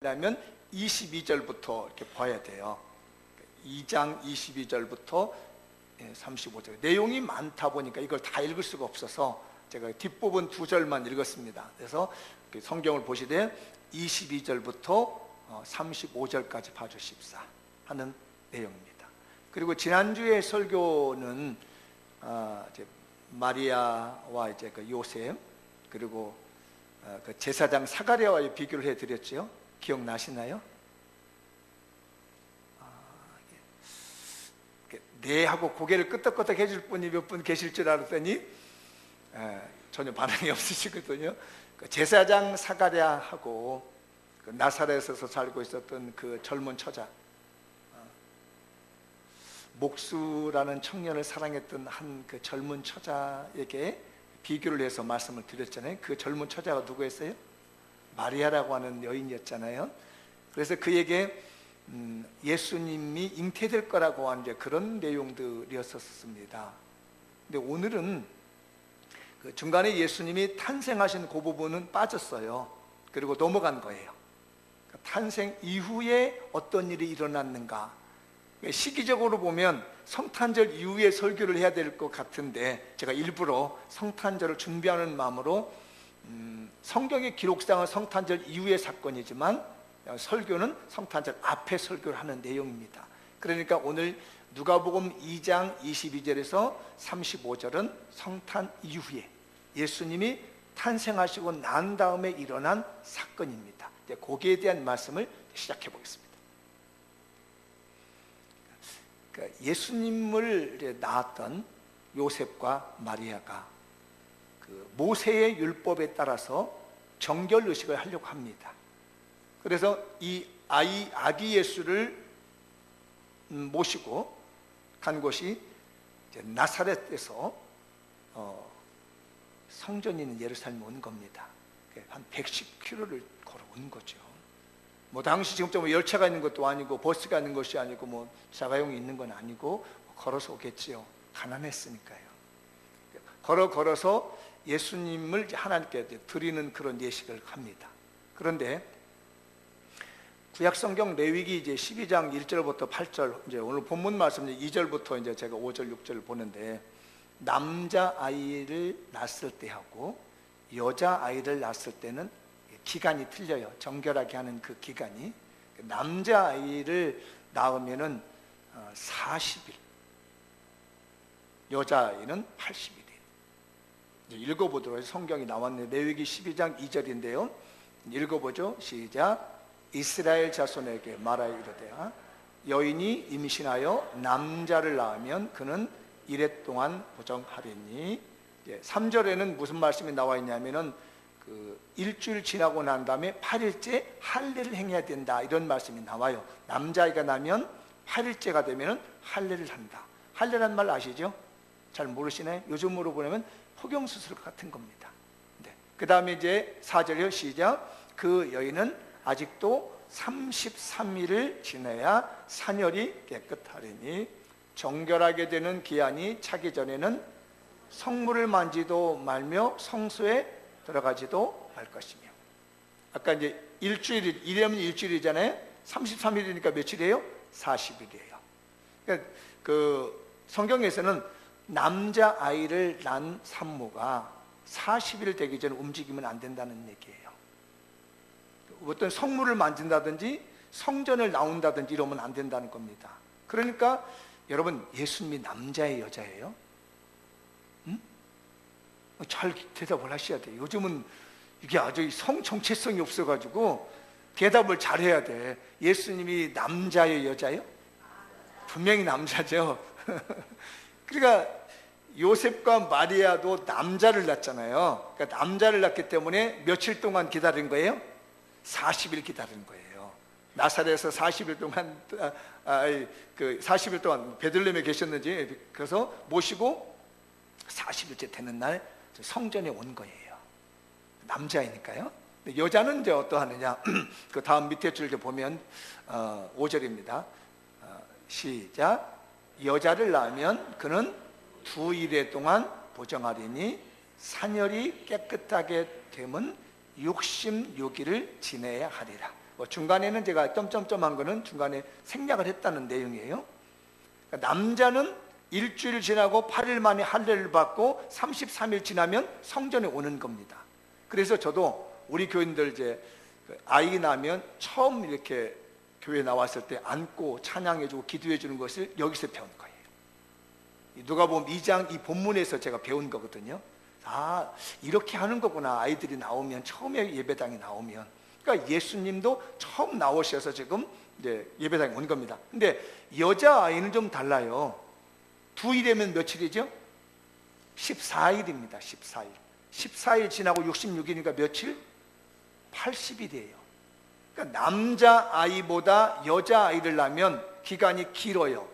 라면 22절부터 이렇게 봐야 돼요. 2장 22절부터 35절. 내용이 많다 보니까 이걸 다 읽을 수가 없어서 제가 뒷부분 2절만 읽었습니다. 그래서 성경을 보시되 22절부터 35절까지 봐주십사 하는 내용입니다. 그리고 지난주에 설교는 이제 마리아와 이제 그 요셉 그리고 그 제사장 사가랴와의 비교를 해드렸죠. 기억나시나요? 네 하고 고개를 끄덕끄덕 해줄 분이 몇 분 계실 줄 알았더니 전혀 반응이 없으시거든요. 그 제사장 사가랴하고 그 나사렛에서 살고 있었던 그 젊은 처자, 목수라는 청년을 사랑했던 한 그 젊은 처자에게 비교를 해서 말씀을 드렸잖아요. 그 젊은 처자가 누구였어요? 마리아라고 하는 여인이었잖아요. 그래서 그에게 예수님이 잉태될 거라고 하는 이제 그런 내용들이었었습니다. 근데 오늘은 그 중간에 예수님이 탄생하신 그 부분은 빠졌어요. 그리고 넘어간 거예요. 탄생 이후에 어떤 일이 일어났는가. 시기적으로 보면 성탄절 이후에 설교를 해야 될 것 같은데 제가 일부러 성탄절을 준비하는 마음으로 성경의 기록상은 성탄절 이후의 사건이지만 설교는 성탄절 앞에 설교를 하는 내용입니다. 그러니까 오늘 누가복음 2장 22절에서 35절은 성탄 이후에 예수님이 탄생하시고 난 다음에 일어난 사건입니다. 거기에 대한 말씀을 시작해 보겠습니다. 예수님을 낳았던 요셉과 마리아가 모세의 율법에 따라서 정결 의식을 하려고 합니다. 그래서 이 아기 예수를 모시고 간 곳이 나사렛에서 성전이 있는 예루살렘에 온 겁니다. 한 110km를 걸어온 거죠. 뭐 당시 지금처럼 열차가 있는 것도 아니고 버스가 있는 것이 아니고 뭐 자가용이 있는 건 아니고 걸어서 오겠지요. 가난했으니까요. 걸어서 예수님을 하나님께 드리는 그런 예식을 합니다. 그런데 구약성경 레위기 이제 12장 1절부터 8절, 이제 오늘 본문 말씀 2절부터 이제 제가 5절 6절을 보는데, 남자 아이를 낳았을 때하고 여자 아이를 낳았을 때는 기간이 틀려요. 정결하게 하는 그 기간이. 남자 아이를 낳으면은 40일, 여자 아이는 80일. 읽어보도록 해서 성경이 나왔네요. 레위기 12장 2절인데요. 읽어보죠. 시작. 이스라엘 자손에게 말하여 이르되 여인이 임신하여 남자를 낳으면 그는 이래 동안 보정하리니. 3절에는 무슨 말씀이 나와 있냐면은 그 일주일 지나고 난 다음에 8일째 할례를 행해야 된다, 이런 말씀이 나와요. 남자아이가 나면 8일째가 되면은 할례를 한다. 할례란 말 아시죠? 잘 모르시네. 요즘으로 보면 포경수술 같은 겁니다. 네. 그 다음에 이제 4절이요. 시작. 그 여인은 아직도 33일을 지내야 산열이 깨끗하리니 정결하게 되는 기한이 차기 전에는 성물을 만지도 말며 성소에 들어가지도 말 것이며. 아까 이제 일이면 일주일이잖아요. 33일이니까 며칠이에요? 40일이에요. 그러니까 그 성경에서는 남자 아이를 낳은 산모가 40일 되기 전에 움직이면 안 된다는 얘기예요. 어떤 성물을 만진다든지 성전을 나온다든지 이러면 안 된다는 겁니다. 그러니까 여러분, 예수님이 남자예요, 여자예요? 응? 잘 대답을 하셔야 돼요. 요즘은 이게 아주 성 정체성이 없어가지고 대답을 잘 해야 돼. 예수님이 남자예요, 여자예요? 분명히 남자죠. 그러니까 요셉과 마리아도 남자를 낳잖아요. 그러니까 남자를 낳기 때문에 며칠 동안 기다린 거예요? 40일 기다린 거예요. 나사렛에서 40일 동안 40일 동안 베들레헴에 계셨는지, 그래서 모시고 40일째 되는 날 성전에 온 거예요. 남자이니까요. 여자는 이제 어떠하느냐? 그 다음 밑에 줄 보면 5절입니다. 시작. 여자를 낳으면 그는 2일에 동안 보정하리니 산열이 깨끗하게 되면 66일을 지내야 하리라. 뭐 중간에는 제가 점점점한 거는 중간에 생략을 했다는 내용이에요. 그러니까 남자는 일주일 지나고 8일 만에 할례를 받고 33일 지나면 성전에 오는 겁니다. 그래서 저도 우리 교인들 이제 아이 나면 처음 이렇게 교회 나왔을 때 안고 찬양해주고 기도해주는 것을 여기서 배운 거예요. 누가복음 2장 이 본문에서 제가 배운 거거든요. 아, 이렇게 하는 거구나. 아이들이 나오면, 처음에 예배당에 나오면. 그러니까 예수님도 처음 나오셔서 지금 이제 예배당에 온 겁니다. 근데 여자아이는 좀 달라요. 2일이면 며칠이죠? 14일입니다. 14일. 14일 지나고 66일이니까 며칠? 80일이에요. 그러니까 남자아이보다 여자아이를 낳으면 기간이 길어요.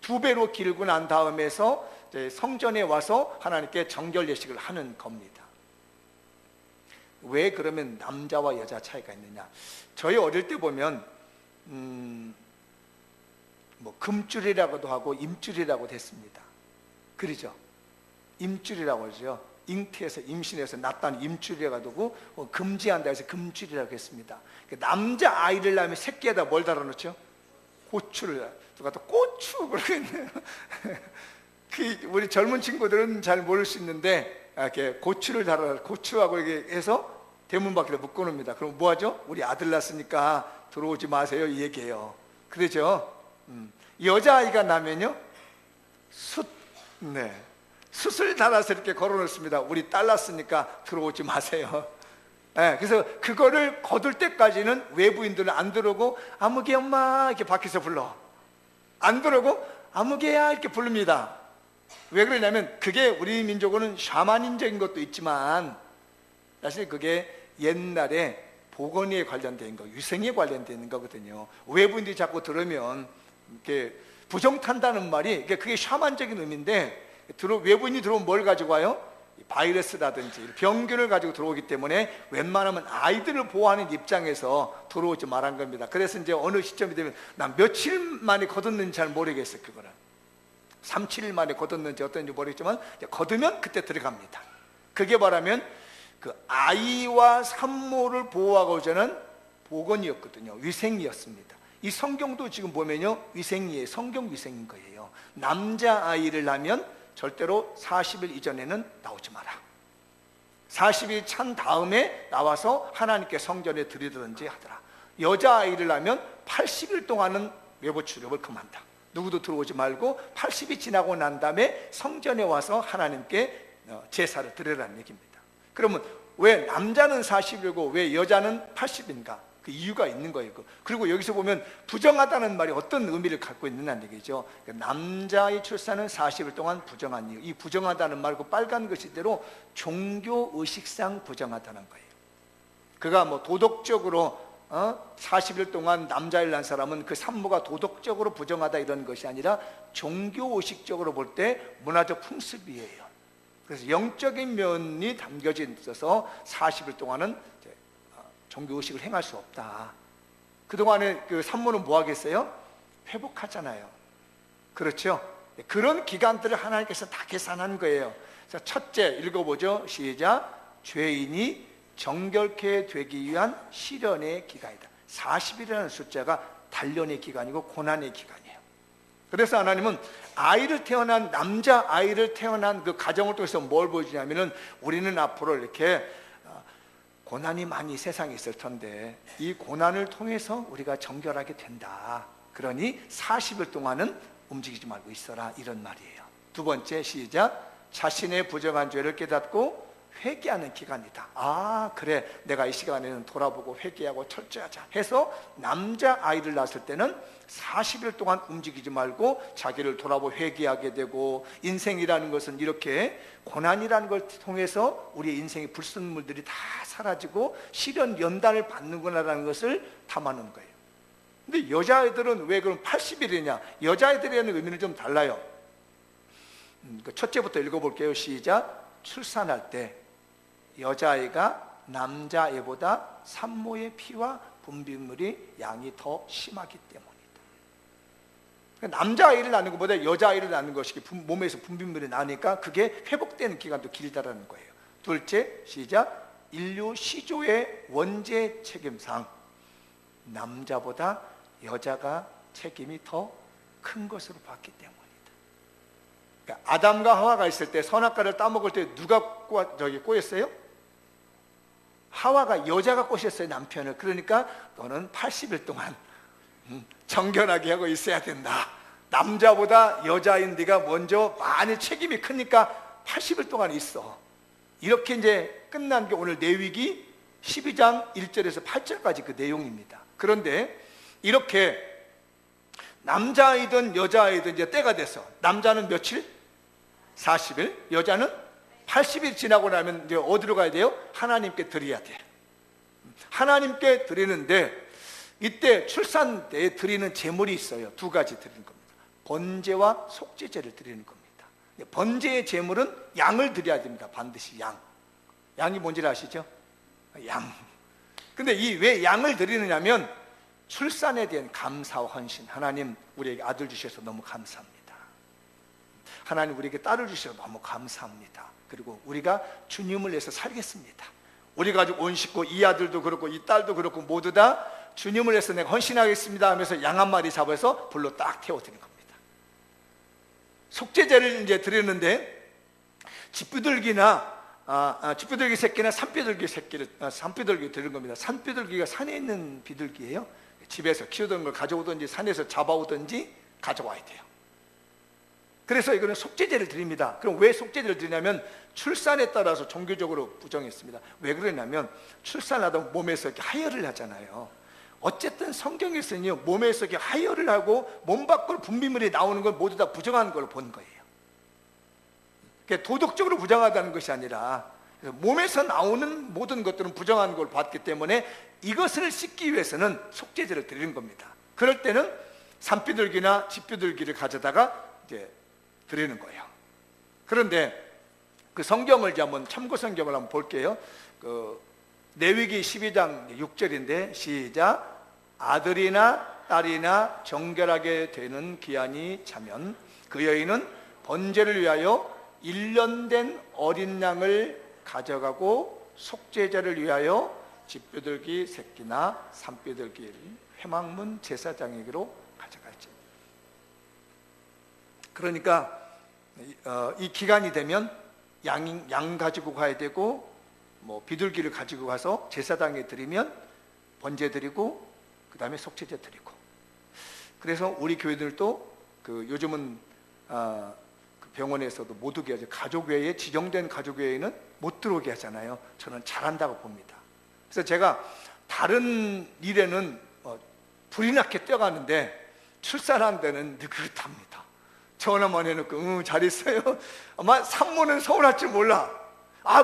2배로 길고 난 다음에서 이제 성전에 와서 하나님께 정결 예식을 하는 겁니다. 왜 그러면 남자와 여자 차이가 있느냐? 저희 어릴 때 보면 뭐 금줄이라고도 하고 임줄이라고도 했습니다. 그러죠? 임줄이라고 하죠. 잉태해서 임신해서 낳다는 임줄이라고 하고 금지한다 해서 금줄이라고 했습니다. 남자 아이를 낳으면 새끼에다 뭘 달아놓죠? 고추를. 누가 또 고추 그러겠네요. 우리 젊은 친구들은 잘 모를 수 있는데 이렇게 고추를 달아, 고추하고 이렇게 해서 대문 밖에 묶어놓습니다. 그럼 뭐하죠? 우리 아들 낳았으니까 들어오지 마세요 이 얘기예요. 그러죠? 여자아이가 나면요 숯을 달아서 이렇게 걸어놓습니다. 우리 딸 낳았으니까 들어오지 마세요. 네, 그래서 그거를 거둘 때까지는 외부인들은 안 들어오고 아무개 엄마 이렇게 밖에서 불러. 안 들어오고 아무개야 이렇게 부릅니다. 왜 그러냐면 그게 우리 민족은 샤머니즘적인 것도 있지만 사실 그게 옛날에 보건에 관련된 거, 위생에 관련된 거거든요. 외부인들이 자꾸 들으면 이렇게 부정탄다는 말이 그게 샤만적인 의미인데 외부인이 들어오면 뭘 가지고 와요? 바이러스라든지 병균을 가지고 들어오기 때문에 웬만하면 아이들을 보호하는 입장에서 들어오지 말한 겁니다. 그래서 이제 어느 시점이 되면 난 며칠 만에 거뒀는지 잘 모르겠어요. 그거는 3, 7일 만에 거뒀는지 어떤지 모르겠지만 거두면 그때 들어갑니다. 그게 뭐라면 그 아이와 산모를 보호하고자 하는 보건이었거든요. 위생이었습니다. 이 성경도 지금 보면요 위생이에요. 성경 위생인 거예요. 남자아이를 낳으면 절대로 40일 이전에는 나오지 마라. 40일 찬 다음에 나와서 하나님께 성전에 드리든지 하더라. 여자아이를 낳으면 80일 동안은 외부 출입을 금한다. 누구도 들어오지 말고 80이 지나고 난 다음에 성전에 와서 하나님께 제사를 드리라는 얘기입니다. 그러면 왜 남자는 40일이고 왜 여자는 80인가? 그 이유가 있는 거예요. 그리고 여기서 보면 부정하다는 말이 어떤 의미를 갖고 있느냐는 얘기죠. 남자의 출산은 40일 동안 부정한 이유. 이 부정하다는 말, 그 빨간 글씨대로 종교 의식상 부정하다는 거예요. 그가 뭐 도덕적으로 40일 동안 남자를 낳은 사람은 그 산모가 도덕적으로 부정하다 이런 것이 아니라 종교 의식적으로 볼 때 문화적 풍습이에요. 그래서 영적인 면이 담겨져 있어서 40일 동안은 종교 의식을 행할 수 없다. 그동안에 그 산모는 뭐 하겠어요? 회복하잖아요. 그렇죠? 그런 기간들을 하나님께서 다 계산한 거예요. 자, 첫째 읽어보죠. 시작. 죄인이 정결케 되기 위한 시련의 기간이다. 40일이라는 숫자가 단련의 기간이고 고난의 기간이에요. 그래서 하나님은 아이를 태어난 남자 아이를 태어난 그 가정을 통해서 뭘 보여주냐면은 우리는 앞으로 이렇게 고난이 많이 세상에 있을 텐데 이 고난을 통해서 우리가 정결하게 된다. 그러니 40일 동안은 움직이지 말고 있어라 이런 말이에요. 두 번째 시작. 자신의 부정한 죄를 깨닫고 회개하는 기간이다. 아 그래 내가 이 시간에는 돌아보고 회개하고 철저하자 해서 남자아이를 낳았을 때는 40일 동안 움직이지 말고 자기를 돌아보고 회개하게 되고 인생이라는 것은 이렇게 고난이라는 걸 통해서 우리의 인생의 불순물들이 다 사라지고 시련 연단을 받는구나라는 것을 담아놓은 거예요. 근데 여자아이들은 왜 그럼 80일이냐? 여자아이들에는 의미는 좀 달라요. 첫째부터 읽어볼게요. 시작. 출산할 때 여자아이가 남자애보다 산모의 피와 분비물이 양이 더 심하기 때문이다. 남자아이를 낳는 것보다 여자아이를 낳는 것이 몸에서 분비물이 나니까 그게 회복되는 기간도 길다라는 거예요. 둘째 시작. 인류 시조의 원죄 책임상 남자보다 여자가 책임이 더 큰 것으로 봤기 때문이다. 그러니까 아담과 하와가 있을 때 선악과를 따먹을 때 누가 꼬였어요? 하와가, 여자가 꼬셨어요, 남편을. 그러니까 너는 80일 동안 정결하게 하고 있어야 된다. 남자보다 여자인 네가 먼저 많이 책임이 크니까 80일 동안 있어. 이렇게 이제 끝난 게 오늘 레위기 12장 1절에서 8절까지 그 내용입니다. 그런데 이렇게 남자이든 여자이든 이제 때가 돼서, 남자는 며칠? 40일, 여자는 80일 지나고 나면 이제 어디로 가야 돼요? 하나님께 드려야 돼. 하나님께 드리는데, 이때 출산 때 드리는 제물이 있어요. 두 가지 드리는 겁니다. 번제와 속죄제를 드리는 겁니다. 번제의 제물은 양을 드려야 됩니다. 반드시 양. 양이 뭔지 아시죠? 양. 근데 이 왜 양을 드리느냐면 출산에 대한 감사와 헌신. 하나님 우리에게 아들 주셔서 너무 감사합니다. 하나님 우리에게 딸을 주셔서 너무 감사합니다. 그리고 우리가 주님을 위해서 살겠습니다. 우리 가족 온 식구, 이 아들도 그렇고 이 딸도 그렇고 모두 다 주님을 위해서 내가 헌신하겠습니다 하면서 양 한 마리 잡아서 불로 딱 태워드린 겁니다. 속죄제를 이제 드리는데 쥐비둘기 새끼나 산비둘기 새끼를 산비둘기 드리는 겁니다. 산비둘기가 산에 있는 비둘기예요. 집에서 키우던 걸 가져오든지 산에서 잡아오든지 가져와야 돼요. 그래서 이거는 속죄제를 드립니다. 그럼 왜 속죄제를 드리냐면 출산에 따라서 종교적으로 부정했습니다. 왜 그러냐면 출산하다 몸에서 이렇게 하혈을 하잖아요. 어쨌든 성경에서는요, 몸에서 이렇게 하혈을 하고 몸 밖으로 분비물이 나오는 걸 모두 다 부정하는 걸 본 거예요. 도덕적으로 부정하다는 것이 아니라 몸에서 나오는 모든 것들은 부정한 걸 봤기 때문에 이것을 씻기 위해서는 속죄제를 드리는 겁니다. 그럴 때는 산비둘기나 쥐비둘기를 가져다가 이제 드리는 거예요. 그런데 그 성경을 이제 한번 참고 성경을 한번 볼게요. 그 레위기 12장 6절인데 시작. 아들이나 딸이나 정결하게 되는 기한이 차면 그 여인은 번제를 위하여 1년 된 어린 양을 가져가고 속죄제를 위하여 쥐비둘기 새끼나 산비둘기를 회막문 제사장에게로 가져갈지. 그러니까 이 기간이 되면 양 가지고 가야 되고 뭐 비둘기를 가지고 가서 제사장에 드리면 번제 드리고 그 다음에 속죄제 드리고. 그래서 우리 교회들도 그 요즘은 그 병원에서도 못 오게 하죠. 가족회에 지정된 가족회에는 못 들어오게 하잖아요. 저는 잘한다고 봅니다. 그래서 제가 다른 일에는 불이 나게 뛰어가는데 출산한 데는 느긋합니다. 전화만 해놓고 잘 있어요. 아마 산모는 서운할 줄 몰라.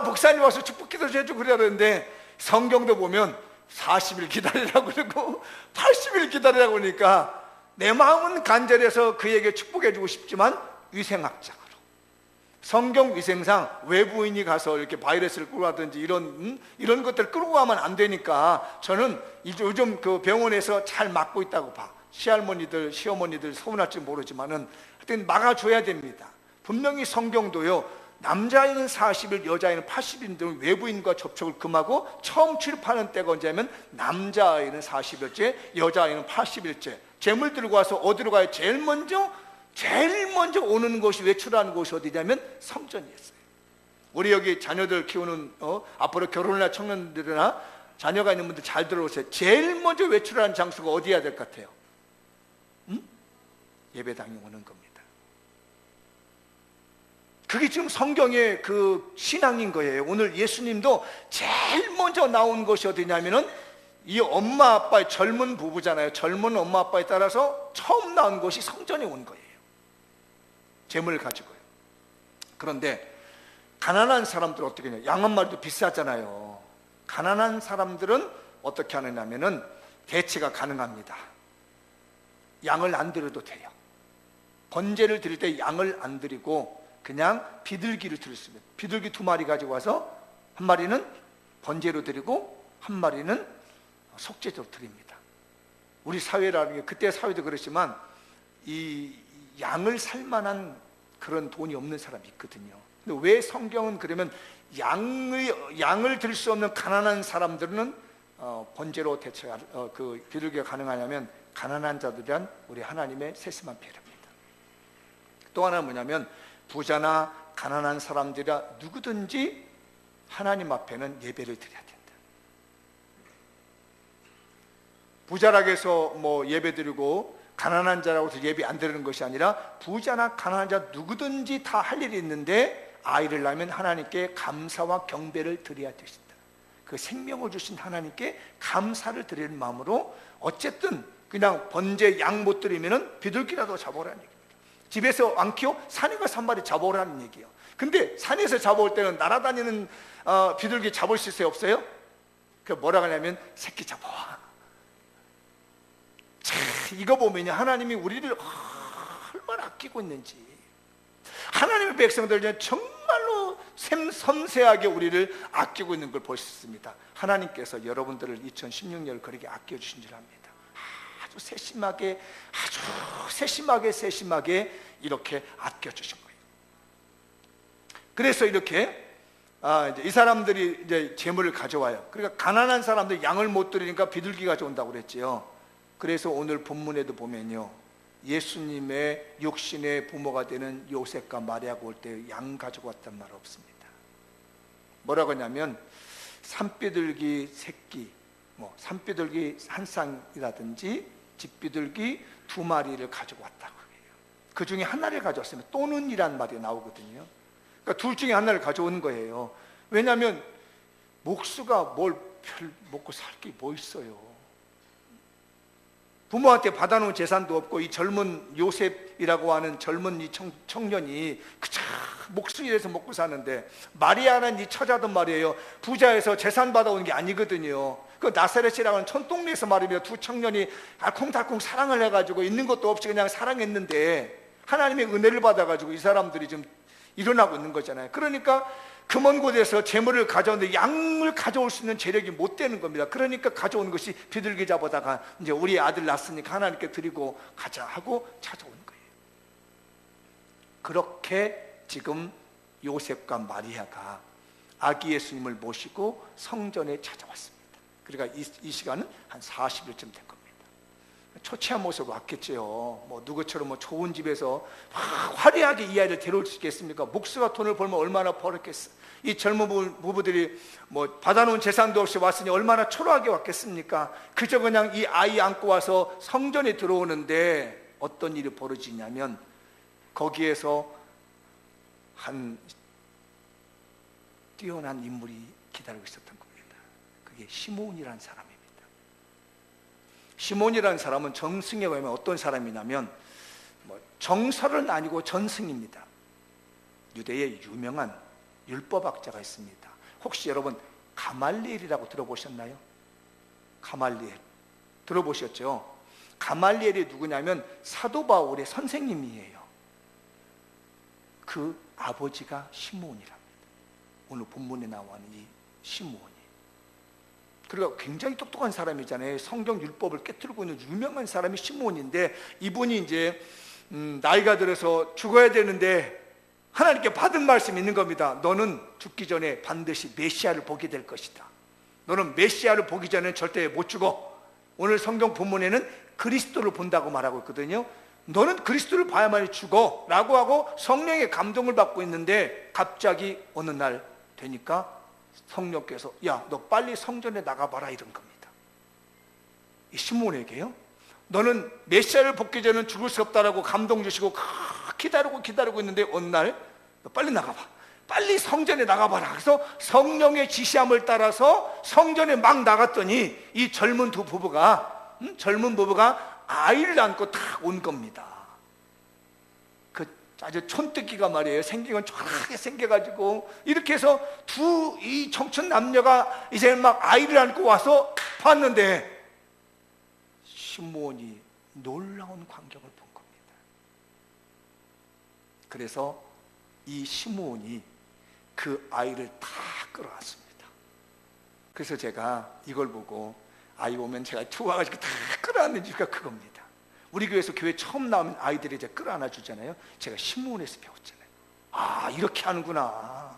목사님 와서 축복 기도 해주고 그러는데 성경도 보면 40일 기다리라고 그러고 80일 기다리라고 그러니까 내 마음은 간절해서 그에게 축복해주고 싶지만 위생학적으로 성경 위생상 외부인이 가서 이렇게 바이러스를 끌고 가든지 이런 것들 끌고 가면 안 되니까 저는 요즘 그 병원에서 잘 막고 있다고 봐. 시할머니들 시어머니들 서운할지 모르지만은 하여튼 막아줘야 됩니다. 분명히 성경도요, 남자아이는 40일 여자아이는 80일 외부인과 접촉을 금하고 처음 출입하는 때가 언제냐면 남자아이는 40일째 여자아이는 80일째. 재물 들고 와서 어디로 가요? 제일 먼저 오는 곳이 외출하는 곳이 어디냐면 성전이었어요. 우리 여기 자녀들 키우는 앞으로 결혼을 할 청년들이나 자녀가 있는 분들 잘 들어오세요. 제일 먼저 외출하는 장소가 어디야 될 것 같아요? 예배당에 오는 겁니다. 그게 지금 성경의 그 신앙인 거예요. 오늘 예수님도 제일 먼저 나온 곳이 어디냐면은 이 엄마 아빠의 젊은 부부잖아요. 젊은 엄마 아빠에 따라서 처음 나온 곳이 성전에 온 거예요. 재물을 가지고요. 그런데 가난한 사람들은 어떻게 하냐? 양 한 마리도 비싸잖아요. 가난한 사람들은 어떻게 하느냐면은 대체가 가능합니다. 양을 안 드려도 돼요. 번제를 드릴 때 양을 안 드리고 그냥 비둘기를 드릴 수 있습니다. 비둘기 2마리 가지고 와서 한 마리는 번제로 드리고 한 마리는 속죄제로 드립니다. 우리 사회라는 게 그때 사회도 그렇지만 이 양을 살 만한 그런 돈이 없는 사람이 있거든요. 근데 왜 성경은 그러면 양을 들 수 없는 가난한 사람들은 번제로 대체할 그 비둘기가 가능하냐면 가난한 자들이란 우리 하나님의 세심한 배려입니다. 또 하나는 뭐냐면 부자나 가난한 사람들이라 누구든지 하나님 앞에는 예배를 드려야 된다. 부자라고 해서 뭐 예배 드리고 가난한 자라고 해서 예배 안 드리는 것이 아니라 부자나 가난한 자 누구든지 다 할 일이 있는데 아이를 낳으면 하나님께 감사와 경배를 드려야 되신다. 그 생명을 주신 하나님께 감사를 드리는 마음으로 어쨌든 그냥 번제 양 못 드리면은 비둘기라도 잡아오라는 얘기입니다. 집에서 안 키워 산에 가서 한 마리 잡아오라는 얘기예요. 근데 산에서 잡아올 때는 날아다니는 비둘기 잡을 수 있어요, 없어요? 그 뭐라 하냐면 새끼 잡아와. 자, 이거 보면요 하나님이 우리를 얼마나 아끼고 있는지, 하나님의 백성들 정말로 섬세하게 우리를 아끼고 있는 걸 볼 수 있습니다. 하나님께서 여러분들을 2016년을 그렇게 아껴주신 줄 압니다. 아주 세심하게 이렇게 아껴주신 거예요. 그래서 이렇게 이제 이 사람들이 이제 재물을 가져와요. 그러니까 가난한 사람들 양을 못 드리니까 비둘기 가져온다고 그랬지요. 그래서 오늘 본문에도 보면요 예수님의 육신의 부모가 되는 요셉과 마리아가 올 때 양 가지고 왔단 말 없습니다. 뭐라고 하냐면 산비둘기 새끼, 산비둘기 한 쌍이라든지 집비둘기 2마리를 가지고 왔다고 해요. 그 중에 하나를 가져왔으면 또는 이란 말이 나오거든요. 그러니까 둘 중에 하나를 가져오는 거예요. 왜냐하면 목수가 뭘 별 먹고 살 게 뭐 있어요. 부모한테 받아놓은 재산도 없고 이 젊은 요셉이라고 하는 젊은 이 청년이 그저 목수 일해서 먹고 사는데, 마리아는 이 처자든 말이에요 부자에서 재산 받아온 게 아니거든요. 그 나사렛이라고 하는 촌동네에서 말이면 두 청년이 알콩달콩 사랑을 해가지고 있는 것도 없이 그냥 사랑했는데 하나님의 은혜를 받아가지고 이 사람들이 좀 일어나고 있는 거잖아요. 그러니까 그 먼 곳에서 재물을 가져오는데 양을 가져올 수 있는 재력이 못 되는 겁니다. 그러니까 가져오는 것이 비둘기 잡아다가 이제 우리 아들 낳았으니까 하나님께 드리고 가자 하고 찾아오는 거예요. 그렇게 지금 요셉과 마리아가 아기 예수님을 모시고 성전에 찾아왔습니다. 그러니까 이 시간은 한 40일쯤 된 겁니다. 초췌한 모습으로 왔겠죠. 뭐 누구처럼 좋은 집에서 화려하게 이 아이를 데려올 수 있겠습니까? 목수가 돈을 벌면 얼마나 벌었겠어. 이 젊은 부부들이 받아놓은 재산도 없이 왔으니 얼마나 초라하게 왔겠습니까? 그저 그냥 이 아이 안고 와서 성전에 들어오는데 어떤 일이 벌어지냐면 거기에서 한 뛰어난 인물이 기다리고 있었던 겁니다. 그게 시몬이라는 사람입니다. 시몬이라는 사람은 정승에 보면 어떤 사람이냐면 정설은 아니고 전승입니다. 유대의 유명한 율법학자가 있습니다. 혹시 여러분 가말리엘이라고 들어보셨나요? 가말리엘 들어보셨죠? 가말리엘이 누구냐면 사도 바울의 선생님이에요. 그 아버지가 시몬이랍니다. 오늘 본문에 나오는 이 시몬이. 그리고 굉장히 똑똑한 사람이잖아요. 성경 율법을 깨뜨리고 있는 유명한 사람이 시몬인데, 이분이 이제 나이가 들어서 죽어야 되는데 하나님께 받은 말씀이 있는 겁니다. 너는 죽기 전에 반드시 메시아를 보게 될 것이다. 너는 메시아를 보기 전에 절대 못 죽어. 오늘 성경 본문에는 그리스도를 본다고 말하고 있거든요. 너는 그리스도를 봐야만 죽어 라고 하고 성령의 감동을 받고 있는데, 갑자기 어느 날 되니까 성령께서 야, 너 빨리 성전에 나가봐라 이런 겁니다. 이 시몬에게요, 너는 메시아를 보기 전에는 죽을 수 없다라고 감동 주시고 기다리고 있는데 어느 날 너 빨리 나가봐, 빨리 성전에 나가봐라. 그래서 성령의 지시함을 따라서 성전에 막 나갔더니 이 젊은 부부가 아이를 안고 딱 온 겁니다. 그 아주 촌뜨기가 말이에요. 생긴 건 촌하게 생겨가지고 이렇게 해서 이 청춘 남녀가 이제 막 아이를 안고 와서 봤는데 시몬이 놀라운 광경을 본 겁니다. 그래서 이 시몬이 그 아이를 다 끌어왔습니다. 그래서 제가 이걸 보고 아이 오면 제가 투와가지고 다 끌어안는 이유가 그겁니다. 우리 교회에서 교회 처음 나오면 아이들이 이제 끌어안아 주잖아요. 제가 신문에서 배웠잖아요. 아, 이렇게 하는구나.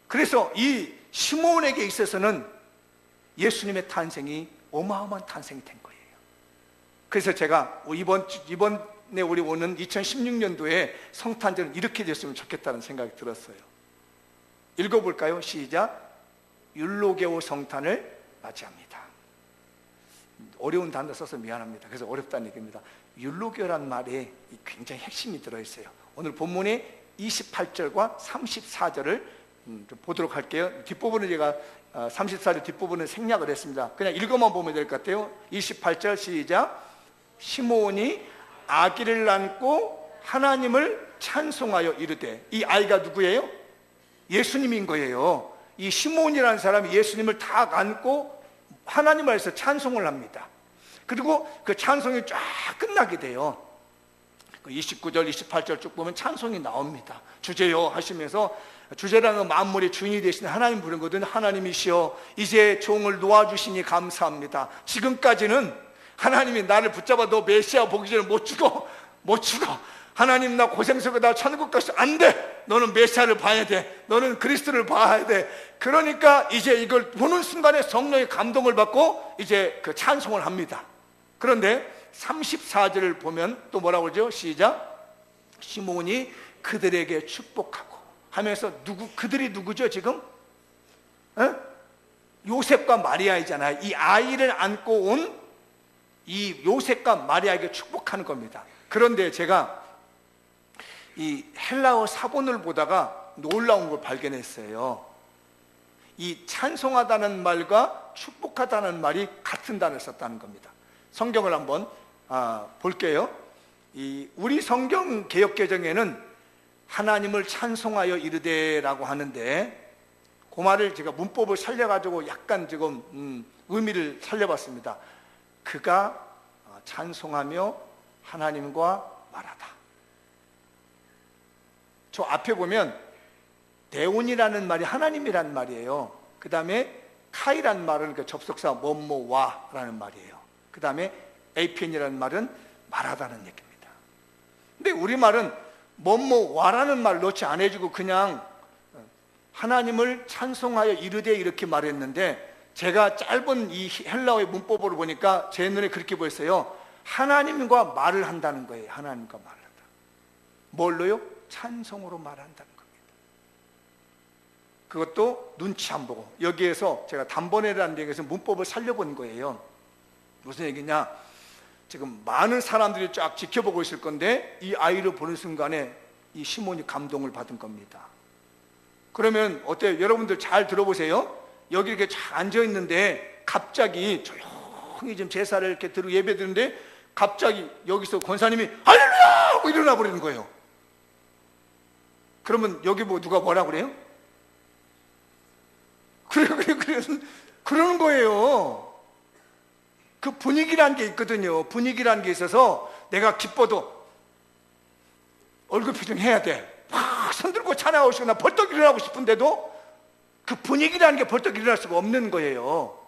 그래서 이 시몬에게 있어서는 예수님의 탄생이 어마어마한 탄생이 된 거예요. 그래서 제가 이번에 우리 오는 2016년도에 성탄절은 이렇게 됐으면 좋겠다는 생각이 들었어요. 읽어볼까요? 시작. 율로게오 성탄을 맞이합니다. 어려운 단어 써서 미안합니다. 그래서 어렵다는 얘기입니다. 율로게오란 말에 굉장히 핵심이 들어있어요. 오늘 본문의 28절과 34절을 보도록 할게요. 뒷부분은 제가 34절 뒷부분은 생략을 했습니다. 그냥 읽어만 보면 될 것 같아요. 28절 시작. 시몬이 아기를 낳고 하나님을 찬송하여 이르되, 이 아이가 누구예요? 예수님인 거예요. 이 시몬이라는 사람이 예수님을 다 안고 하나님을 해서 찬송을 합니다. 그리고 그 찬송이 쫙 끝나게 돼요. 29절, 28절 쭉 보면 찬송이 나옵니다. 주제요 하시면서, 주제라는 만물의 주인이 되신 하나님 부른 거든, 하나님이시여 이제 종을 놓아주시니 감사합니다. 지금까지는 하나님이 나를 붙잡아 너 메시아 보기 전에 못 죽어. 하나님 나 고생 속에 나 천국 가서 안 돼. 너는 메시아를 봐야 돼. 너는 그리스도를 봐야 돼. 그러니까 이제 이걸 보는 순간에 성령의 감동을 받고 이제 그 찬송을 합니다. 그런데 34절을 보면 또 뭐라고 그러죠? 시작. 시몬이 그들에게 축복하고 하면서, 그들이 누구죠 지금? 요셉과 마리아이잖아요. 이 아이를 안고 온 이 요셉과 마리아에게 축복하는 겁니다. 그런데 제가 이 헬라어 사본을 보다가 놀라운 걸 발견했어요. 이 찬송하다는 말과 축복하다는 말이 같은 단어를 썼다는 겁니다. 성경을 한번 볼게요. 우리 성경 개역개정에는 하나님을 찬송하여 이르되라고 하는데, 그 말을 제가 문법을 살려가지고 약간 지금 의미를 살려봤습니다. 그가 찬송하며 하나님과 말하다. 저 앞에 보면 대온이라는 말이 하나님이라는 말이에요. 그 다음에 카이라는 말은 그 접속사 뭐뭐와라는 말이에요. 그 다음에 에이펜이라는 말은 말하다는 얘기입니다. 근데 우리말은 뭐뭐와라는 말 넣지 안 해주고 그냥 하나님을 찬송하여 이르되 이렇게 말했는데, 제가 짧은 이 헬라어의 문법으로 보니까 제 눈에 그렇게 보였어요. 하나님과 말을 한다는 거예요. 하나님과 말을 한다. 뭘로요? 찬송으로 말한다는 겁니다. 그것도 눈치 안 보고, 여기에서 제가 단번에라는 얘기에서 문법을 살려본 거예요. 무슨 얘기냐? 지금 많은 사람들이 쫙 지켜보고 있을 건데 이 아이를 보는 순간에 이 시몬이 감동을 받은 겁니다. 그러면 어때요? 여러분들 잘 들어보세요. 여기 이렇게 잘 앉아 있는데 갑자기 조용히 좀 제사를 이렇게 드리고 예배 드리는데 갑자기 여기서 권사님이 할렐루야! 하고 일어나 버리는 거예요. 그러면 여기 뭐 누가 뭐라 그래요? 그러는 거예요. 그 분위기라는 게 있거든요. 분위기라는 게 있어서 내가 기뻐도 얼굴 표정 해야 돼. 막 손들고 찬양하시거나 벌떡 일어나고 싶은데도 그 분위기라는 게 벌떡 일어날 수가 없는 거예요.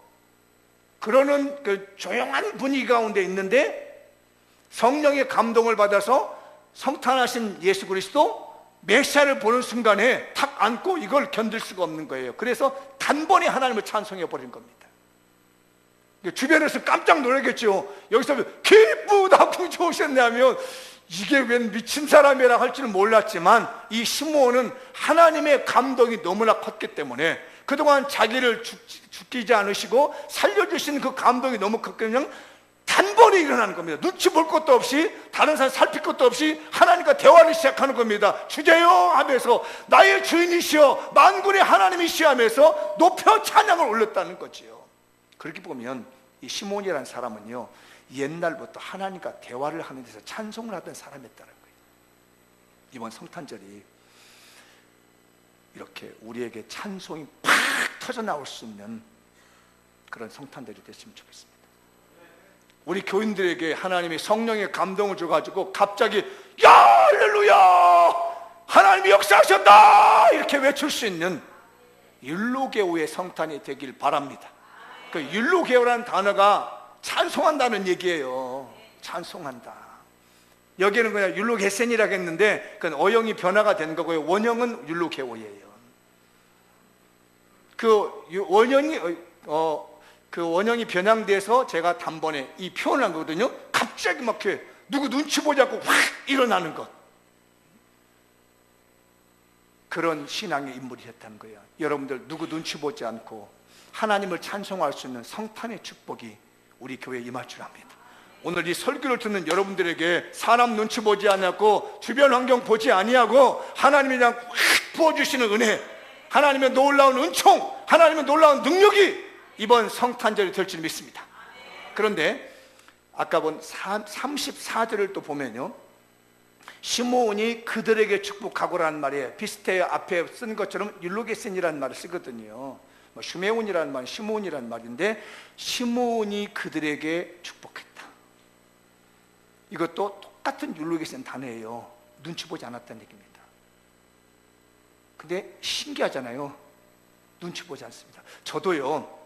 그러는 그 조용한 분위기 가운데 있는데 성령의 감동을 받아서 성탄하신 예수 그리스도 메시아를 보는 순간에 탁 안고 이걸 견딜 수가 없는 거예요. 그래서 단번에 하나님을 찬송해 버린 겁니다. 주변에서 깜짝 놀라겠죠. 여기서 기쁘다 구주오셨냐면 이게 웬 미친 사람이라 할 줄은 몰랐지만, 이 시므온은 하나님의 감동이 너무나 컸기 때문에 그동안 자기를 죽이지 않으시고 살려주신 그 감동이 너무 컸기 때문에 단번에 일어나는 겁니다. 눈치 볼 것도 없이, 다른 사람 살필 것도 없이 하나님과 대화를 시작하는 겁니다. 주제요 하면서 나의 주인이시여 만군의 하나님이시여 하면서 높여 찬양을 올렸다는 거지요. 그렇게 보면 이 시몬이라는 사람은요, 옛날부터 하나님과 대화를 하는 데서 찬송을 하던 사람이었다는 거예요. 이번 성탄절이 이렇게 우리에게 찬송이 팍 터져 나올 수 있는 그런 성탄절이 됐으면 좋겠습니다. 우리 교인들에게 하나님이 성령의 감동을 줘가지고 갑자기 야 할렐루야 하나님이 역사하셨다 이렇게 외칠 수 있는 율로게오의 성탄이 되길 바랍니다. 그 율로게오라는 단어가 찬송한다는 얘기예요. 찬송한다. 여기는 그냥 율로게센이라고 했는데 그건 어형이 변화가 된 거고요. 원형은 율로게오예요. 그 원형이 변형돼서 제가 단번에 이 표현한 거거든요. 갑자기 막 이렇게 누구 눈치 보지 않고 확 일어나는 것. 그런 신앙의 인물이었다는 거예요. 여러분들 누구 눈치 보지 않고 하나님을 찬송할 수 있는 성탄의 축복이 우리 교회에 임할 줄 압니다. 오늘 이 설교를 듣는 여러분들에게 사람 눈치 보지 않고 주변 환경 보지 아니하고 하나님이 그냥 확 부어주시는 은혜, 하나님의 놀라운 은총, 하나님의 놀라운 능력이 이번 성탄절이 될 줄 믿습니다. 그런데 아까 본 34절을 또 보면요, 시므온이 그들에게 축복하고라는 말에 비슷해요. 앞에 쓴 것처럼 율로게센이라는 말을 쓰거든요. 슈메온이라는 말, 시므온이라는 말인데, 시므온이 그들에게 축복했다. 이것도 똑같은 율로게센 단어예요. 눈치 보지 않았다는 얘기입니다. 근데 신기하잖아요. 눈치 보지 않습니다. 저도요,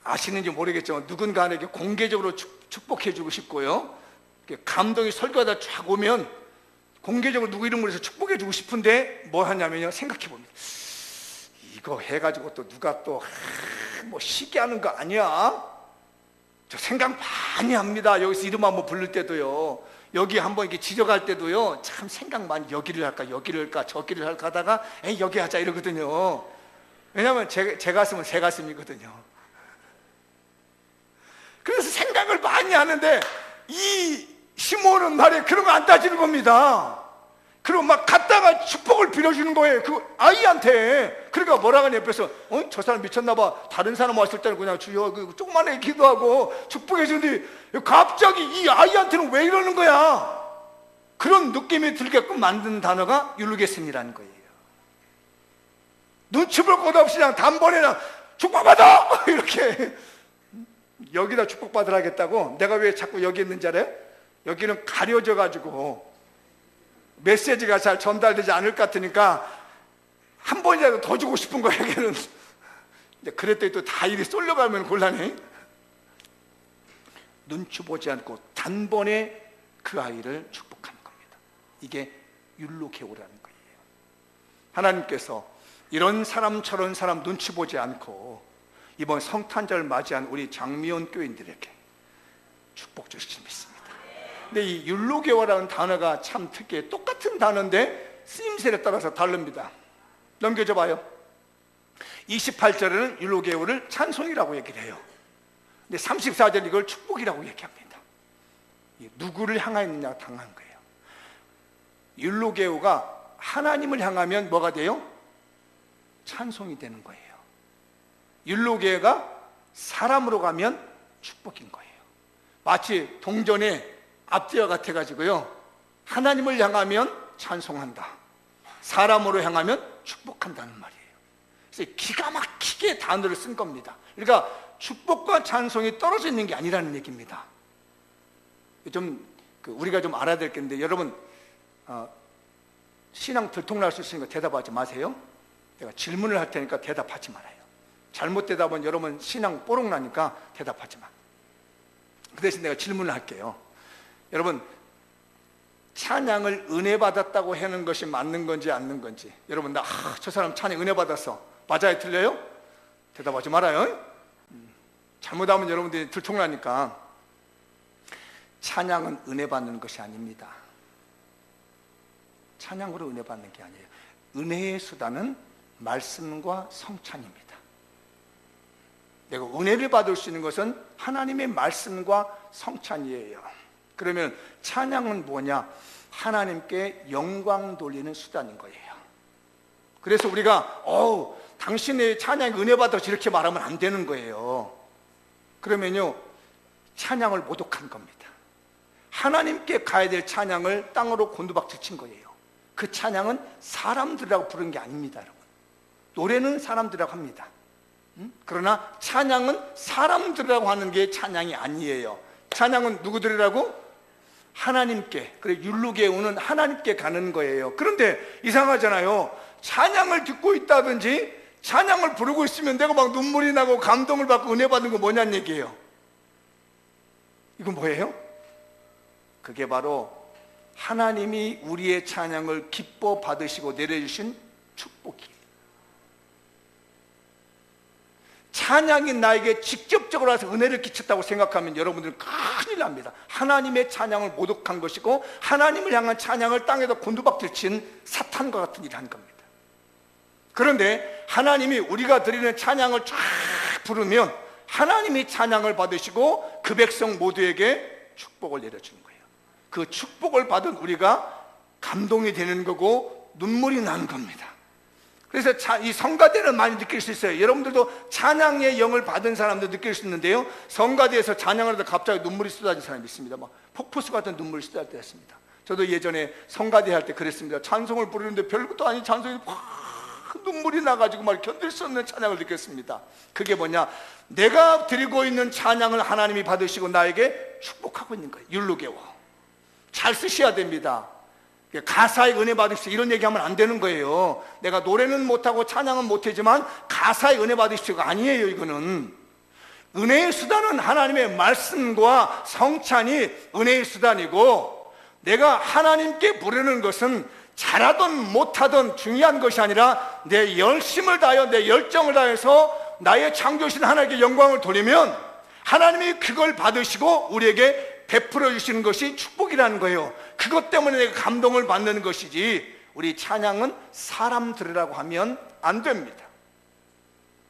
아시는지 모르겠지만 누군가에게 공개적으로 축복해주고 싶고요, 감동이 설교하다 쫙 오면 공개적으로 누구 이름으로 해서 축복해주고 싶은데 뭐 하냐면요, 생각해봅니다. 이거 해가지고 또 누가 또 뭐 시기 하는 거 아니야? 저 생각 많이 합니다. 여기서 이름 한번 부를 때도요, 여기 한번 이렇게 지적할 때도요, 참 생각 많이, 여기를 할까 저기를 할까 하다가 에이 여기 하자 이러거든요. 왜냐하면 제 가슴은 새 가슴이거든요. 그래서 생각을 많이 하는데 이 시므온은 말에 그런 거 안 따지는 겁니다. 그리고 막 갔다가 축복을 빌어주는 거예요, 그 아이한테. 그러니까 뭐라고 하냐, 옆에서 저 사람 미쳤나 봐. 다른 사람 왔을 때는 그냥 주여 조그만하게 기도하고 축복해 주는데 갑자기 이 아이한테는 왜 이러는 거야? 그런 느낌이 들게끔 만든 단어가 율로게센이라는 거예요. 눈치 볼 것 없이 그냥 단번에 그냥 축복받아! 이렇게. 여기다 축복받으라겠다고. 내가 왜 자꾸 여기 있는지 알아요? 여기는 가려져 가지고 메시지가 잘 전달되지 않을 것 같으니까 한 번이라도 더 주고 싶은 거야, 여기는. 그랬더니 또 다 일이 쏠려가면 곤란해. 눈치 보지 않고 단번에 그 아이를 축복하는 겁니다. 이게 율로게오라는 거예요. 하나님께서 이런 사람 저런 사람 눈치 보지 않고 이번 성탄절을 맞이한 우리 장미원 교인들에게 축복 주시길 믿습니다. 근데 이 율로게오라는 단어가 참 특이해요. 똑같은 단어인데 쓰임새에 따라서 다릅니다. 넘겨줘 봐요. 28절에는 율로게오를 찬송이라고 얘기를 해요. 근데 34절 이걸 축복이라고 얘기합니다. 누구를 향하였느냐가 당한 거예요. 율로게오가 하나님을 향하면 뭐가 돼요? 찬송이 되는 거예요. 율로게오가 사람으로 가면 축복인 거예요. 마치 동전의 앞뒤와 같아가지고요, 하나님을 향하면 찬송한다, 사람으로 향하면 축복한다는 말이에요. 그래서 기가 막히게 단어를 쓴 겁니다. 그러니까 축복과 찬송이 떨어져 있는 게 아니라는 얘기입니다. 좀 우리가 좀 알아야 될 게 있는데, 여러분 신앙 들통날 수 있으니까 대답하지 마세요. 내가 질문을 할 테니까 대답하지 말아요. 잘못 대답은 여러분 신앙 뽀록 나니까 대답하지 마. 그 대신 내가 질문을 할게요. 여러분, 찬양을 은혜 받았다고 하는 것이 맞는 건지 아닌 건지. 여러분, 저 사람 찬양 은혜 받았어, 맞아요 틀려요? 대답하지 말아요. 잘못하면 여러분들이 들통나니까. 찬양은 은혜 받는 것이 아닙니다. 찬양으로 은혜 받는 게 아니에요. 은혜의 수단은 말씀과 성찬입니다. 내가 은혜를 받을 수 있는 것은 하나님의 말씀과 성찬이에요. 그러면 찬양은 뭐냐? 하나님께 영광 돌리는 수단인 거예요. 그래서 우리가 당신의 찬양이 은혜 받아서 이렇게 말하면 안 되는 거예요. 그러면요, 찬양을 모독한 겁니다. 하나님께 가야 될 찬양을 땅으로 곤두박질 친 거예요. 그 찬양은 사람들이라고 부른 게 아닙니다, 여러분. 노래는 사람들이라고 합니다. 그러나 찬양은 사람들이라고 하는 게 찬양이 아니에요. 찬양은 누구들이라고? 하나님께. 그래, 율로게오는 하나님께 가는 거예요. 그런데 이상하잖아요. 찬양을 듣고 있다든지 찬양을 부르고 있으면 내가 막 눈물이 나고 감동을 받고 은혜 받는 거 뭐냐는 얘기예요. 이건 뭐예요? 그게 바로 하나님이 우리의 찬양을 기뻐 받으시고 내려주신 축복이에요. 찬양이 나에게 직접적으로 와서 은혜를 끼쳤다고 생각하면 여러분들은 큰일 납니다. 하나님의 찬양을 모독한 것이고 하나님을 향한 찬양을 땅에다 곤두박질 친 사탄과 같은 일을 한 겁니다. 그런데 하나님이 우리가 드리는 찬양을 쫙 부르면 하나님이 찬양을 받으시고 그 백성 모두에게 축복을 내려주는 거예요. 그 축복을 받은 우리가 감동이 되는 거고 눈물이 나는 겁니다. 그래서 이 성가대를 많이 느낄 수 있어요. 여러분들도 찬양의 영을 받은 사람도 느낄 수 있는데요, 성가대에서 찬양을 하다 갑자기 눈물이 쏟아진 사람이 있습니다. 막 폭포수 같은 눈물이 쏟아질 때가 있습니다. 저도 예전에 성가대 할 때 그랬습니다. 찬송을 부르는데 별것도 아닌 찬송이 확 눈물이 나가지고 막 견딜 수 없는 찬양을 느꼈습니다. 그게 뭐냐, 내가 드리고 있는 찬양을 하나님이 받으시고 나에게 축복하고 있는 거예요. 율루게워. 잘 쓰셔야 됩니다. 가사의 은혜 받으십시오 이런 얘기하면 안 되는 거예요. 내가 노래는 못하고 찬양은 못하지만 가사의 은혜 받으십시오가 아니에요. 이거는 은혜의 수단은 하나님의 말씀과 성찬이 은혜의 수단이고, 내가 하나님께 부르는 것은 잘하든 못하든 중요한 것이 아니라 내 열심을 다하여 내 열정을 다해서 나의 창조신 하나님께 영광을 돌리면 하나님이 그걸 받으시고 우리에게 베풀어 주시는 것이 축복이라는 거예요. 그것 때문에 내가 감동을 받는 것이지, 우리 찬양은 사람 들으라고 하면 안 됩니다.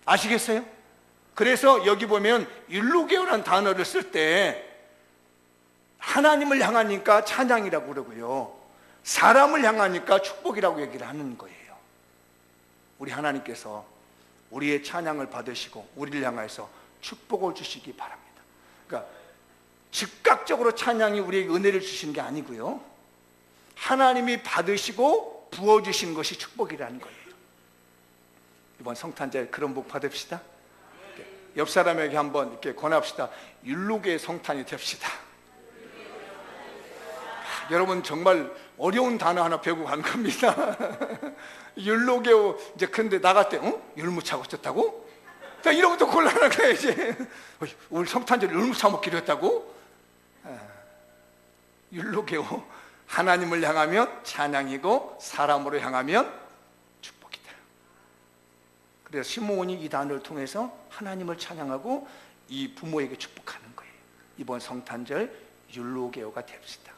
아시겠어요? 그래서 여기 보면 율루게오라는 단어를 쓸 때 하나님을 향하니까 찬양이라고 그러고요, 사람을 향하니까 축복이라고 얘기를 하는 거예요. 우리 하나님께서 우리의 찬양을 받으시고 우리를 향해서 축복을 주시기 바랍니다. 그러니까 즉각적으로 찬양이 우리에게 은혜를 주시는 게 아니고요, 하나님이 받으시고 부어주시는 것이 축복이라는 거예요. 이번 성탄절 그런 복 받읍시다. 옆 사람에게 한번 이렇게 권합시다. 율루게의 성탄이 됩시다. 여러분 정말 어려운 단어 하나 배우고 간 겁니다. 율루게오. 이제 근데 나갈 때 율무차고 있었다고? 이런 것도 곤란한 거예요. 이제 오늘 성탄절 율무차 먹기로 했다고? 율루게오. 하나님을 향하면 찬양이고 사람으로 향하면 축복이다. 그래서 시므온이 이 단어를 통해서 하나님을 찬양하고 이 부모에게 축복하는 거예요. 이번 성탄절 율루게오가 됩시다.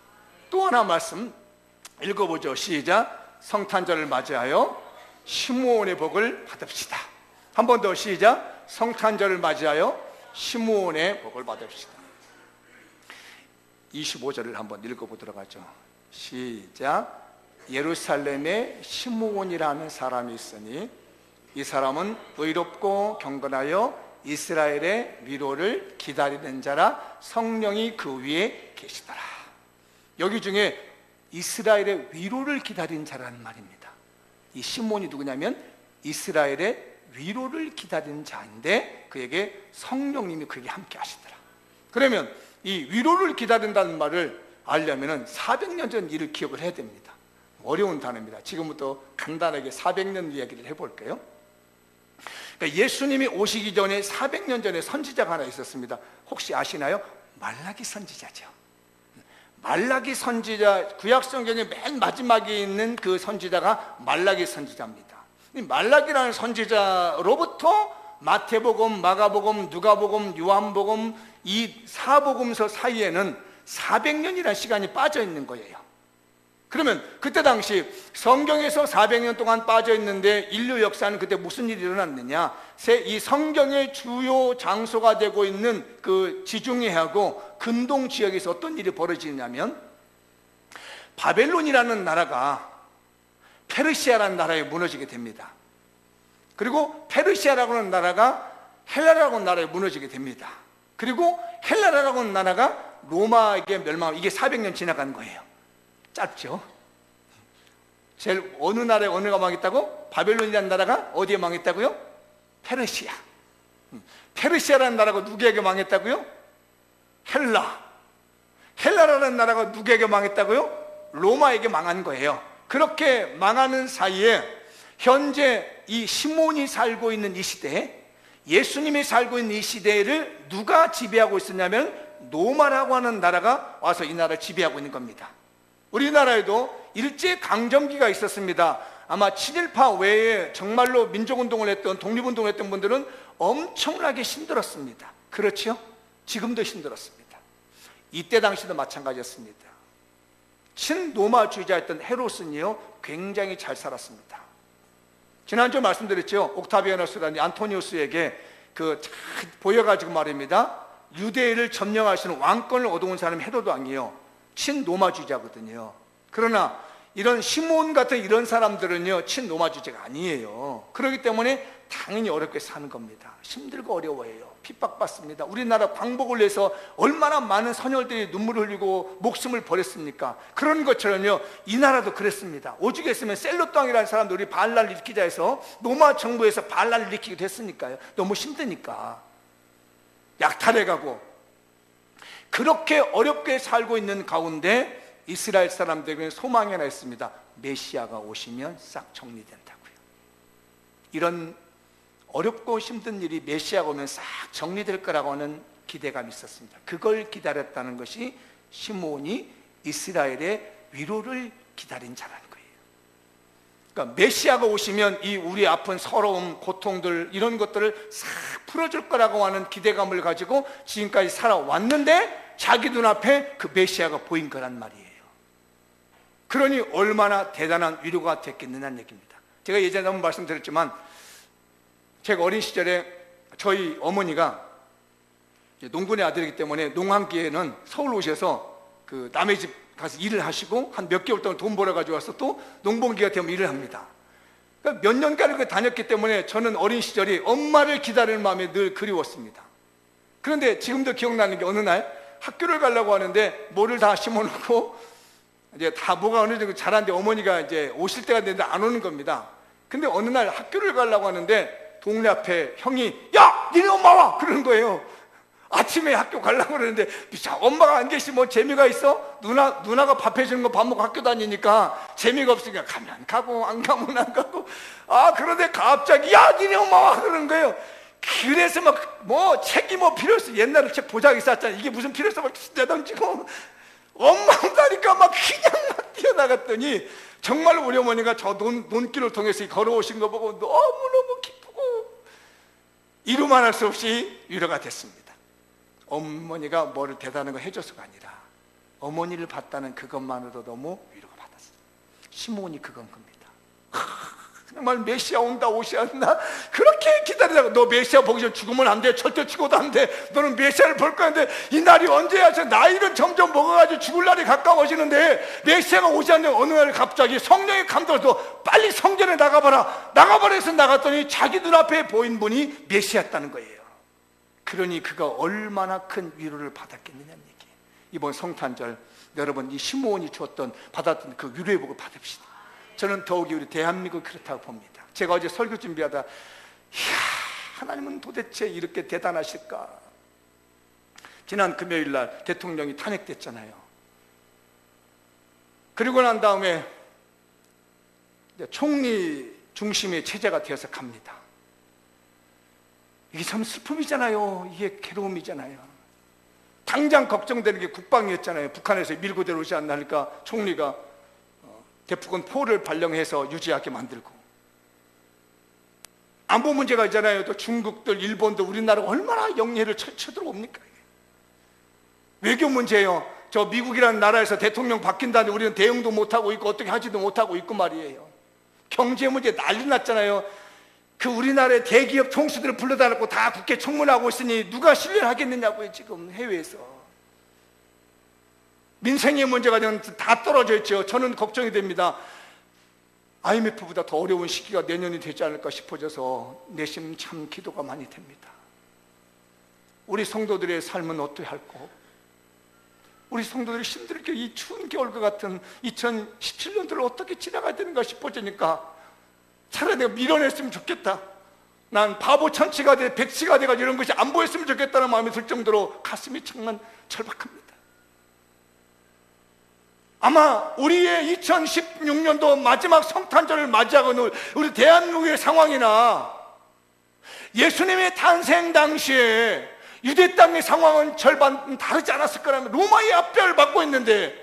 또 하나 말씀 읽어보죠. 시작. 성탄절을 맞이하여 시므온의 복을 받읍시다. 한 번 더 시작. 성탄절을 맞이하여 시므온의 복을 받읍시다. 25절을 한번 읽어보도록 하죠. 시작. 예루살렘에 시므온이라는 사람이 있으니 이 사람은 의롭고 경건하여 이스라엘의 위로를 기다리는 자라, 성령이 그 위에 계시더라. 여기 중에 이스라엘의 위로를 기다리는 자라는 말입니다. 이 시므온이 누구냐면 이스라엘의 위로를 기다리는 자인데 그에게 성령님이 그에게 함께 하시더라. 그러면 이 위로를 기다린다는 말을 알려면 400년 전 일을 기억을 해야 됩니다. 어려운 단어입니다. 지금부터 간단하게 400년 이야기를 해볼게요. 그러니까 예수님이 오시기 전에 400년 전에 선지자가 하나 있었습니다. 혹시 아시나요? 말라기 선지자죠. 말라기 선지자, 구약성경의 맨 마지막에 있는 그 선지자가 말라기 선지자입니다. 이 말라기라는 선지자로부터 마태복음, 마가복음, 누가복음, 요한복음 이 사복음서 사이에는 400년이라는 시간이 빠져 있는 거예요. 그러면 그때 당시 성경에서 400년 동안 빠져 있는데 인류 역사는 그때 무슨 일이 일어났느냐? 이 성경의 주요 장소가 되고 있는 그 지중해하고 근동 지역에서 어떤 일이 벌어지냐면, 바벨론이라는 나라가 페르시아라는 나라에 무너지게 됩니다. 그리고 페르시아라고 하는 나라가 헬라라고 하는 나라에 무너지게 됩니다. 그리고 헬라라고 하는 나라가 로마에게 멸망하고, 이게 400년 지나간 거예요. 짧죠? 제일 어느 나라에 어느가 망했다고? 바벨론이라는 나라가 어디에 망했다고요? 페르시아. 페르시아라는 나라가 누구에게 망했다고요? 헬라. 헬라라는 나라가 누구에게 망했다고요? 로마에게 망한 거예요. 그렇게 망하는 사이에 현재 이 시몬이 살고 있는 이 시대에, 예수님이 살고 있는 이 시대를 누가 지배하고 있었냐면 로마라고 하는 나라가 와서 이 나라를 지배하고 있는 겁니다. 우리나라에도 일제강점기가 있었습니다. 아마 친일파 외에 정말로 민족운동을 했던, 독립운동을 했던 분들은 엄청나게 힘들었습니다. 그렇죠? 지금도 힘들었습니다. 이때 당시도 마찬가지였습니다. 친로마주의자였던 헤롯은요 굉장히 잘 살았습니다. 지난주에 말씀드렸죠. 옥타비아누스라는 안토니우스에게 보여가지고 말입니다. 유대를 점령하시는 왕권을 얻어온 사람이 헤롯 왕이에요. 친로마주의자거든요. 그러나 이런 시몬 같은 이런 사람들은요 친로마주의자가 아니에요. 그렇기 때문에 당연히 어렵게 사는 겁니다. 힘들고 어려워해요. 핍박받습니다. 우리나라 광복을 위해서 얼마나 많은 선열들이 눈물을 흘리고 목숨을 버렸습니까? 그런 것처럼요 이 나라도 그랬습니다. 오죽했으면 셀롯당이라는 사람들이 반란을 일으키자 해서 로마 정부에서 반란을 일으키기도 했으니까요. 너무 힘드니까 약탈해가고 그렇게 어렵게 살고 있는 가운데 이스라엘 사람들에게는 소망이 하나 있습니다. 메시아가 오시면 싹 정리된다고요. 이런 어렵고 힘든 일이 메시아가 오면 싹 정리될 거라고 하는 기대감이 있었습니다. 그걸 기다렸다는 것이 시므온이 이스라엘의 위로를 기다린 자라는 거예요. 그러니까 메시아가 오시면 이 우리 아픈 서러움, 고통들 이런 것들을 싹 풀어줄 거라고 하는 기대감을 가지고 지금까지 살아왔는데 자기 눈앞에 그 메시아가 보인 거란 말이에요. 그러니 얼마나 대단한 위로가 됐겠느냐는 얘기입니다. 제가 예전에 한번 말씀드렸지만 제가 어린 시절에 저희 어머니가 농군의 아들이기 때문에 농한기에는 서울 오셔서 그 남의 집 가서 일을 하시고 한 몇 개월 동안 돈 벌어가지고 와서 또 농번기가 되면 일을 합니다. 그러니까 몇 년간 다녔기 때문에 저는 어린 시절이 엄마를 기다리는 마음이 늘 그리웠습니다. 그런데 지금도 기억나는 게 어느 날 학교를 가려고 하는데 뭐를 다 심어놓고 이제 다 뭐가 어느 정도 자랐는데 어머니가 이제 오실 때가 됐는데 안 오는 겁니다. 근데 어느 날 학교를 가려고 하는데 동네 앞에 형이 야! 니네 엄마 와! 그러는 거예요. 아침에 학교 가려고 그러는데 엄마가 안 계시면 뭐 재미가 있어? 누나가 밥 해주는 거 밥 먹고 학교 다니니까 재미가 없으니까 가면 가고 안 가면 안 가고 그런데 갑자기 야! 니네 엄마 와! 그러는 거예요. 그래서 뭐 책이 뭐 필요 없어. 옛날에 책 보자기 쌌잖아. 이게 무슨 필요 없어. 막 내던지고 엄마 온다니까 그냥 뛰어나갔더니 정말 우리 어머니가 저 논길을 통해서 걸어오신 거 보고 너무너무 기쁘고 이루만 할 수 없이 위로가 됐습니다. 어머니가 뭐를 대단한 거 해줘서가 아니라 어머니를 봤다는 그것만으로도 너무 위로가 받았어요. 시므온이 그건 겁니다. 정말 메시아 온다 오셔야 한다 그렇게 기다리다가 너 메시아 보기 전에 죽으면 안 돼. 절대 죽어도 안 돼. 너는 메시아를 볼 거는데 이 날이 언제야? 나이는 점점 먹어가지고 죽을 날이 가까워지는데 메시아가 오지 않는 어느 날 갑자기 성령의 감동으로 빨리 성전에 나가봐라. 나가버려서 나갔더니 자기 눈앞에 보인 분이 메시아였다는 거예요. 그러니 그가 얼마나 큰 위로를 받았겠느냐는 얘기예요. 이번 성탄절 여러분 이 시므온이 받았던 그 위로의 복을 받읍시다. 저는 더욱이 우리 대한민국 그렇다고 봅니다. 제가 어제 설교 준비하다 하나님은 도대체 이렇게 대단하실까? 지난 금요일 날 대통령이 탄핵됐잖아요. 그리고 난 다음에 총리 중심의 체제가 되어서 갑니다. 이게 참 슬픔이잖아요. 이게 괴로움이잖아요. 당장 걱정되는 게 국방이었잖아요. 북한에서 밀고 들어오지 않나 하니까 총리가 대북은 포를 발령해서 유지하게 만들고 안보 문제가 있잖아요. 또 중국들, 일본들 우리나라가 얼마나 영해를 쳐들어옵니까? 외교 문제예요. 저 미국이라는 나라에서 대통령 바뀐다는데 우리는 대응도 못하고 있고 어떻게 하지도 못하고 있고 말이에요. 경제 문제 난리 났잖아요. 그 우리나라의 대기업 총수들을 불러다 놓고 다 국회 청문하고 있으니 누가 신뢰를 하겠느냐고요. 지금 해외에서 민생의 문제가 다 떨어져 있죠. 저는 걱정이 됩니다. IMF보다 더 어려운 시기가 내년이 되지 않을까 싶어져서 내심 참 기도가 많이 됩니다. 우리 성도들의 삶은 어떻게 할까? 우리 성도들이 힘들게 이 추운 겨울과 같은 2017년도를 어떻게 지나가야 되는가 싶어지니까 차라리 내가 밀어냈으면 좋겠다. 난 바보 천치가 돼 백치가 돼가지고 이런 것이 안 보였으면 좋겠다는 마음이 들 정도로 가슴이 정말 절박합니다. 아마 우리의 2016년도 마지막 성탄절을 맞이하고 우리 대한민국의 상황이나 예수님의 탄생 당시에 유대 땅의 상황은 절반 다르지 않았을 거라면 로마의 압제를 받고 있는데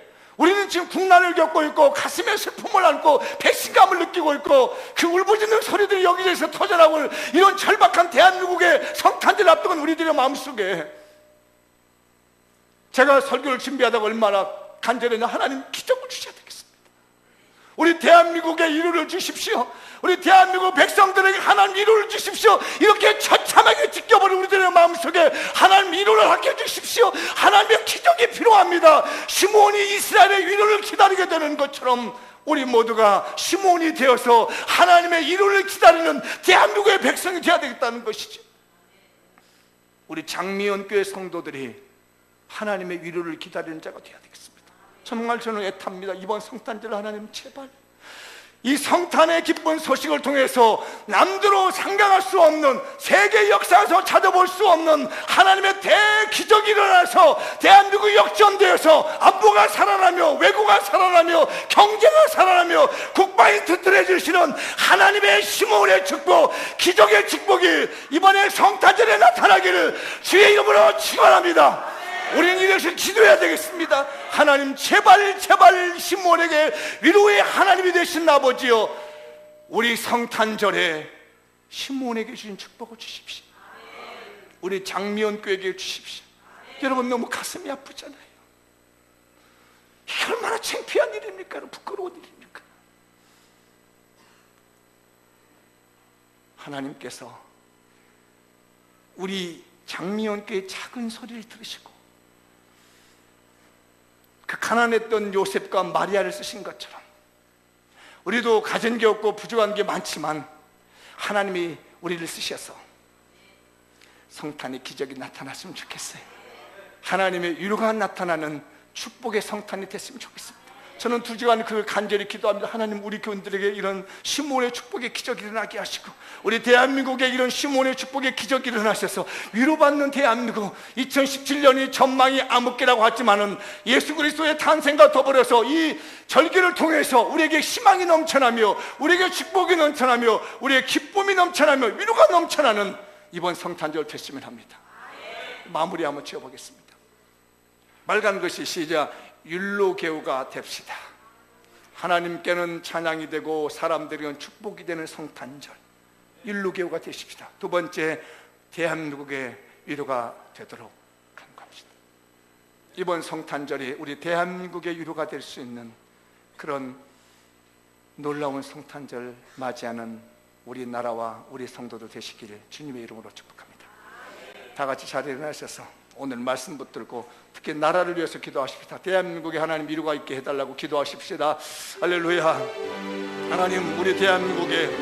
우리는 지금 국난을 겪고 있고 가슴에 슬픔을 안고 배신감을 느끼고 있고 그 울부짖는 소리들이 여기저기서 터져나오고 이런 절박한 대한민국의 성탄절 앞두고 우리들의 마음속에 제가 설교를 준비하다가 얼마나 간절했냐. 하나님 기적을 주셔야 되겠습니다. 우리 대한민국에 위로를 주십시오. 우리 대한민국 백성들에게 하나님 위로를 주십시오. 이렇게 처참하게 지켜버린 우리들의 마음속에 하나님 위로를 하게 해주십시오. 하나님의 기적이 필요합니다. 시므온이 이스라엘의 위로를 기다리게 되는 것처럼 우리 모두가 시므온이 되어서 하나님의 위로를 기다리는 대한민국의 백성이 되어야 되겠다는 것이죠. 우리 장미연 교회 성도들이 하나님의 위로를 기다리는 자가 되어야 되겠습니다. 정말 저는 애탑니다. 이번 성탄절 하나님 제발 이 성탄의 기쁜 소식을 통해서 남들로 상상할 수 없는 세계 역사에서 찾아볼 수 없는 하나님의 대기적이 일어나서 대한민국이 역전되어서 안보가 살아나며 외교가 살아나며 경제가 살아나며 국방이 튼튼해지시는 하나님의 시므온의 축복, 기적의 축복이 이번에 성탄절에 나타나기를 주의 이름으로 축원합니다. 우리는 이것을 기도해야 되겠습니다. 하나님 제발 시므온에게 위로의 하나님이 되신 아버지여, 우리 성탄절에 시므온에게 주신 축복을 주십시오. 우리 장미연 교회에게 주십시오. 여러분 너무 가슴이 아프잖아요. 이게 얼마나 창피한 일입니까? 부끄러운 일입니까? 하나님께서 우리 장미연 교회의 작은 소리를 들으시고 그 가난했던 요셉과 마리아를 쓰신 것처럼 우리도 가진 게 없고 부족한 게 많지만 하나님이 우리를 쓰셔서 성탄의 기적이 나타났으면 좋겠어요. 하나님의 위로가 나타나는 축복의 성탄이 됐으면 좋겠습니다. 저는 2주간 그걸 간절히 기도합니다. 하나님 우리 교인들에게 이런 시므온의 축복의 기적이 일어나게 하시고 우리 대한민국에 이런 시므온의 축복의 기적이 일어나셔서 위로받는 대한민국, 2017년이 전망이 암흑기라고 하지만은 예수 그리스도의 탄생과 더불어서 이 절기를 통해서 우리에게 희망이 넘쳐나며 우리에게 축복이 넘쳐나며 우리의 기쁨이 넘쳐나며 위로가 넘쳐나는 이번 성탄절 됐으면 합니다. 마무리 한번 지어보겠습니다. 빨간 것이 시작. 율로개우가 됩시다. 하나님께는 찬양이 되고 사람들에게는 축복이 되는 성탄절, 율로개우가 되십시다. 2번째, 대한민국의 위로가 되도록 간구합시다. 이번 성탄절이 우리 대한민국의 위로가 될 수 있는 그런 놀라운 성탄절 맞이하는 우리 나라와 우리 성도들 되시기를 주님의 이름으로 축복합니다. 다 같이 자리에 일어나셔서 오늘 말씀 붙들고 특히 나라를 위해서 기도하십시다. 대한민국에 하나님 위로가 있게 해달라고 기도하십시다. 할렐루야. 하나님 우리 대한민국에